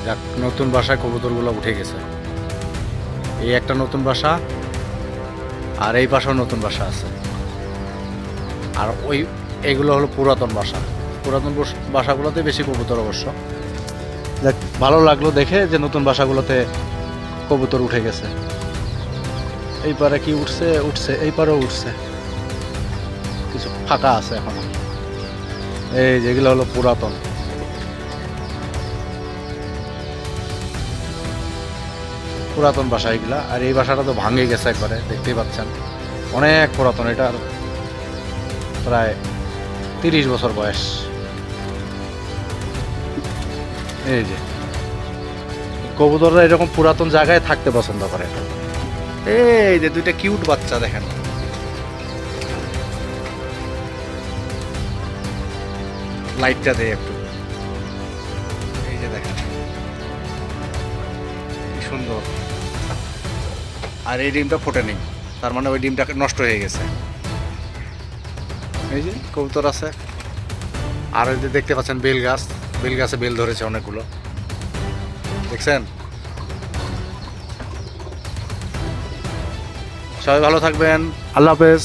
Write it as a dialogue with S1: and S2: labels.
S1: যাক, নতুন বাসায় কবুতরগুলো উঠে গেছে। এই একটা নতুন বাসা, আর এই পাশেও নতুন বাসা আছে। আর এইগুলো হলো পুরাতন বাসা। পুরাতন বাসাগুলোতে বেশি কবুতর অবশ্য। যাক, ভালো লাগলো দেখে যে নতুন বাসাগুলোতে কবুতর উঠে গেছে। এই পারে কি উঠছে এই পারেও উঠছে, কিছু ফাঁকা আছে এখনো। এই যেগুলো হলো পুরাতন বাসা এগুলা। আর এই বাসাটা তো ভাঙে গেছে একবারে, দেখতেই পাচ্ছেন অনেক পুরাতন। এটার প্রায় 30 বছর বয়স। এই যে কবুতররা এরকম পুরাতন জায়গায় থাকতে পছন্দ করে। এই যে দুইটা কিউট বাচ্চা দেখেন, লাইটটা দেয় একটু। এই যে দেখেন কি সুন্দর। আর এই ডিমটা ফোটে নেই, তার মানে ওই ডিমটা নষ্ট হয়ে গেছে। এই যে কবুতর আছে। আর ওই যে দেখতে পাচ্ছেন বেল গাছে বেল ধরেছে অনেকগুলো, দেখছেন। সবাই ভালো থাকবেন, আল্লাহ হাফেজ।